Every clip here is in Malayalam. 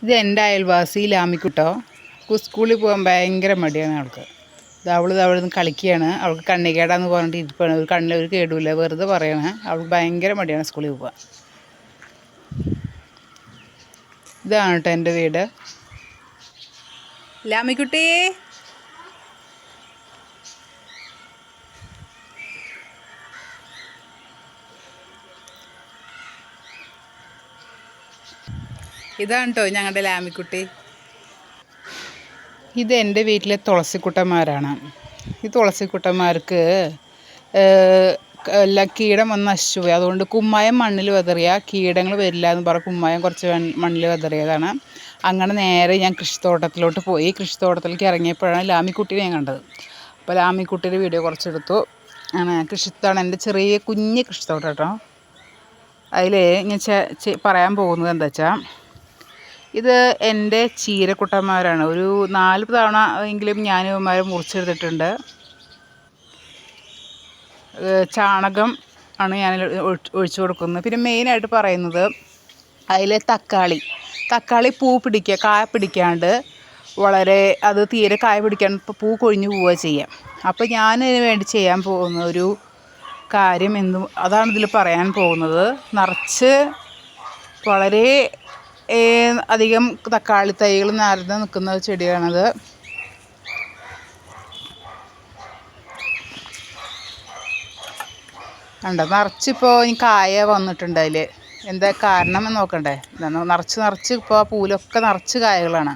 ഇത് എൻ്റെ അയൽവാസി ലാമിക്കുട്ടോ. സ്കൂളിൽ പോകാൻ ഭയങ്കര മടിയാണ് അവൾക്ക്. അവൾ അവിടെ നിന്ന് കളിക്കുകയാണ്. അവൾക്ക് കണ്ണിക്കേടാന്ന് പറഞ്ഞിട്ട് ഇരിപ്പാണ്. ഒരു കണ്ണിലൊരു കേടുമില്ല, വെറുതെ പറയാണ്. അവൾക്ക് ഭയങ്കര മടിയാണ് സ്കൂളിൽ പോകാൻ. ഇതാണ് കേട്ടോ എൻ്റെ വീട്. ലാമിക്കുട്ടി, ഇതാണ് കേട്ടോ ഞങ്ങളുടെ ലാമിക്കുട്ടി. ഇത് എൻ്റെ വീട്ടിലെ തുളസിക്കുട്ടന്മാരാണ്. ഈ തുളസിക്കുട്ടന്മാർക്ക് എല്ലാ കീടം വന്ന് നശിച്ചു പോയി. അതുകൊണ്ട് കുമ്മായം മണ്ണിൽ വിതറിയ കീടങ്ങൾ വരില്ല എന്ന് പറഞ്ഞ് കുമ്മായം കുറച്ച് മണ്ണിൽ വിതറിയതാണ്. അങ്ങനെ നേരെ ഞാൻ കൃഷിത്തോട്ടത്തിലോട്ട് പോയി. കൃഷിത്തോട്ടത്തിലേക്ക് ഇറങ്ങിയപ്പോഴാണ് ലാമിക്കുട്ടീനെ ഞാൻ കണ്ടത്. അപ്പോൾ ലാമിക്കുട്ടിയുടെ വീഡിയോ കുറച്ചെടുത്തു. കൃഷിത്തോട്ടം എൻ്റെ ചെറിയ കുഞ്ഞ് കൃഷിത്തോട്ടം കേട്ടോ. അതിൽ ഞാൻ പറയാൻ പോകുന്നത് എന്താ വെച്ചാൽ, ഇത് എൻ്റെ ചീരക്കുട്ടന്മാരാണ്. ഒരു 4 തവണ എങ്കിലും ഞാൻ ഇവന്മാരെ മുറിച്ചെടുത്തിട്ടുണ്ട്. ചാണകം ആണ് ഞാൻ ഒഴിച്ചു കൊടുക്കുന്നത്. പിന്നെ മെയിനായിട്ട് പറയുന്നത് അതിൽ തക്കാളി പൂ പിടിക്കുക, കായ പിടിക്കാണ്ട് വളരെ അത് തീരെ കായ പിടിക്കാൻ പൂ കൊഴിഞ്ഞു പോവുക ചെയ്യാം. അപ്പോൾ ഞാൻ ഇതിന് വേണ്ടി ചെയ്യാൻ പോകുന്ന ഒരു കാര്യം അതാണ് ഇതിൽ പറയാൻ പോകുന്നത്. നിറച്ച് വളരെ അധികം തക്കാളി തൈകൾ നിറഞ്ഞ് നിൽക്കുന്ന ചെടിയാണത്. കണ്ടോ, നിറച്ചിപ്പോൾ ഈ കായ വന്നിട്ടുണ്ട്. അതിൽ എന്താ കാരണം എന്ന് നോക്കണ്ടേ? നിറച്ച് ഇപ്പോൾ ആ പൂലൊക്കെ നിറച്ച് കായകളാണ്.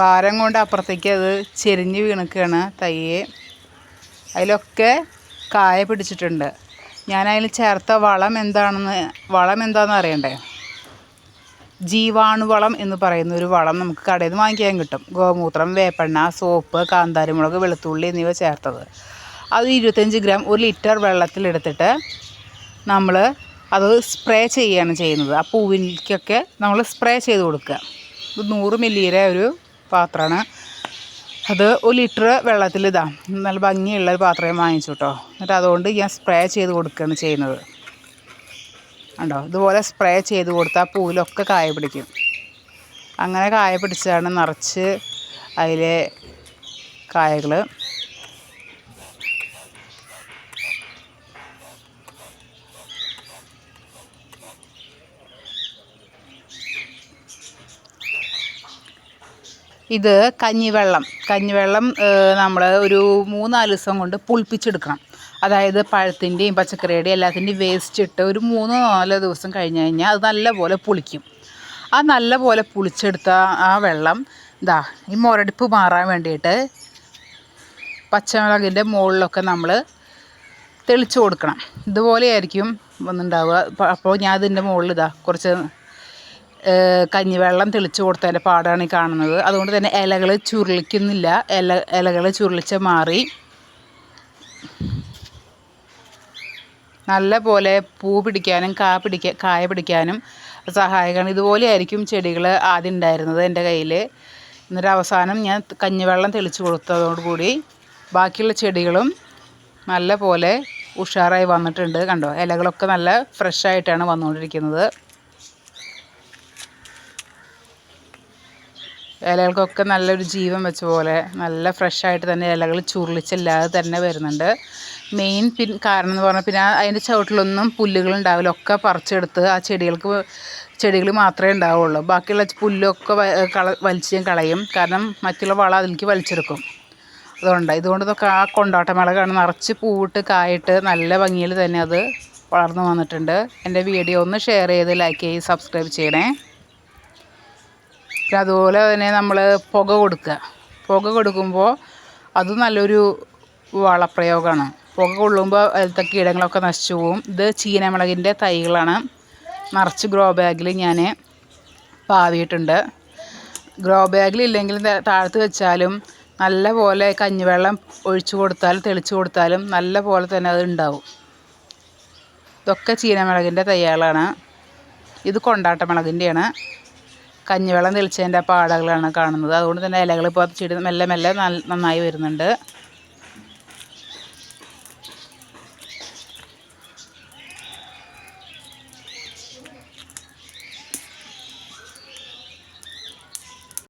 ഭാരം കൊണ്ട് അപ്പുറത്തേക്ക് അത് ചെരിഞ്ഞ് വീണിക്കുകയാണ് തൈയെ. അതിലൊക്കെ കായ പിടിച്ചിട്ടുണ്ട്. ഞാനതിൽ ചേർത്ത വളം എന്താണെന്ന് അറിയണ്ടേ? ജീവാണുവളം എന്ന് പറയുന്ന ഒരു വളം നമുക്ക് കടയിൽ നിന്ന് വാങ്ങിക്കാൻ കിട്ടും. ഗോമൂത്രം, വേപ്പെണ്ണ, സോപ്പ്, കാന്താരിമുളക്, വെളുത്തുള്ളി എന്നിവ ചേർത്തത്. അത് 25 ഗ്രാം 1 ലിറ്റർ വെള്ളത്തിലെടുത്തിട്ട് നമ്മൾ അത് സ്പ്രേ ചെയ്യുകയാണ് ചെയ്യുന്നത്. ആ പൂവിലേക്കൊക്കെ നമ്മൾ സ്പ്രേ ചെയ്ത് കൊടുക്കുക. ഇത് 100 മില്ലിയുടെ ഒരു പാത്രമാണ്. അത് 1 ലിറ്റർ വെള്ളത്തിൽ നല്ല ഭംഗിയുള്ള ഒരു പാത്രം വാങ്ങിച്ചു കേട്ടോ. എന്നിട്ട് അതുകൊണ്ട് ഞാൻ സ്പ്രേ ചെയ്ത് കൊടുക്കുകയാണ് ചെയ്യുന്നത്. കണ്ടോ, ഇതുപോലെ സ്പ്രേ ചെയ്ത് കൊടുത്താൽ പൂവിലൊക്കെ കായ പിടിക്കും. അങ്ങനെ കായ പിടിച്ചാണ് നിറച്ച് അതിലെ കായകൾ. ഇത് കഞ്ഞിവെള്ളം നമ്മൾ ഒരു 3-4 ദിവസം കൊണ്ട് പുളിപ്പിച്ചെടുക്കണം. അതായത് പഴത്തിൻ്റെയും പച്ചക്കറിയുടെയും എല്ലാത്തിൻ്റെയും വേസ്റ്റ് ഇട്ട് ഒരു 3-4 ദിവസം കഴിഞ്ഞ് കഴിഞ്ഞാൽ അത് നല്ലപോലെ പുളിക്കും. ആ നല്ലപോലെ പുളിച്ചെടുത്ത ആ വെള്ളം ഈ മുരടിപ്പ് മാറാൻ വേണ്ടിയിട്ട് പച്ചമുളകിൻ്റെ മുകളിലൊക്കെ നമ്മൾ തെളിച്ച് കൊടുക്കണം. ഇതുപോലെയായിരിക്കും വന്നുണ്ടാവുക. അപ്പോൾ ഞാൻ ഇതിൻ്റെ മുകളിൽ കുറച്ച് കഞ്ഞിവെള്ളം തെളിച്ച് കൊടുത്തതിൻ്റെ പാടാണ് ഈ കാണുന്നത്. അതുകൊണ്ട് തന്നെ ഇലകൾ ചുരുളിക്കുന്നില്ല. ഇലകൾ ചുരുളിച്ച് മാറി നല്ല പോലെ പൂ പിടിക്കാനും കായ പിടിക്കാനും സഹായകമാണ്. ഇതുപോലെയായിരിക്കും ചെടികൾ ആദ്യം ഉണ്ടായിരുന്നത് എൻ്റെ കയ്യിൽ. എന്നിട്ട് അവസാനം ഞാൻ കഞ്ഞിവെള്ളം തെളിച്ച് കൊടുത്തതോടുകൂടി ബാക്കിയുള്ള ചെടികളും നല്ല പോലെ ഉഷാറായി വന്നിട്ടുണ്ട്. കണ്ടോ, ഇലകളൊക്കെ നല്ല ഫ്രഷായിട്ടാണ് വന്നുകൊണ്ടിരിക്കുന്നത്. ഇലകൾക്കൊക്കെ നല്ലൊരു ജീവൻ വെച്ച പോലെ നല്ല ഫ്രഷായിട്ട് തന്നെ ഇലകൾ ചുരുളിച്ചില്ലാതെ തന്നെ വരുന്നുണ്ട്. മെയിൻ കാരണം എന്ന് പറഞ്ഞാൽ, പിന്നെ അതിൻ്റെ ചുവട്ടിലൊന്നും പുല്ലുകളുണ്ടാവില്ല. ഒക്കെ പറിച്ചെടുത്ത് ആ ചെടികൾ മാത്രമേ ഉണ്ടാവുള്ളൂ. ബാക്കിയുള്ള പുല്ലൊക്കെ വലിച്ച് കളയും. കാരണം മറ്റുള്ള വളം അതിലേക്ക് വലിച്ചെടുക്കും. ഇതുകൊണ്ട് ഇതൊക്കെ ആ കൊണ്ടാട്ടമുളകാണ്. നിറച്ച് പൂവിട്ട് കായിട്ട് നല്ല ഭംഗിയിൽ തന്നെ അത് വളർന്നു വന്നിട്ടുണ്ട്. എൻ്റെ വീഡിയോ ഒന്ന് ഷെയർ ചെയ്ത് ലൈക്ക് ചെയ്ത് സബ്സ്ക്രൈബ് ചെയ്യണേ. അതുപോലെ തന്നെ നമ്മൾ പുക കൊടുക്കുമ്പോൾ അത് നല്ലൊരു വളപ്രയോഗമാണ്. പുക കൊള്ളുമ്പോൾ അതിലത്തെ കീടങ്ങളൊക്കെ നശിച്ചു പോവും. ഇത് ചീനമുളകിൻ്റെ തൈകളാണ്. നിറച്ച് ഗ്രോ ബാഗിൽ ഞാൻ പാവിയിട്ടുണ്ട്. ഗ്രോ ബാഗിലില്ലെങ്കിൽ താഴത്ത് വെച്ചാലും നല്ല പോലെ കഞ്ഞിവെള്ളം തെളിച്ച് കൊടുത്താലും നല്ല പോലെ തന്നെ അത് ഉണ്ടാവും. ഇതൊക്കെ ചീനമുളകിൻ്റെ തൈകളാണ്. ഇത് കൊണ്ടാട്ടമുളകിൻ്റെയാണ്. കഞ്ഞിവെള്ളം തെളിച്ചതിൻ്റെ പാടകളാണ് കാണുന്നത്. അതുകൊണ്ട് തന്നെ ഇലകൾ ഇപ്പോൾ ചെടി മെല്ലെ നന്നായി വരുന്നുണ്ട്.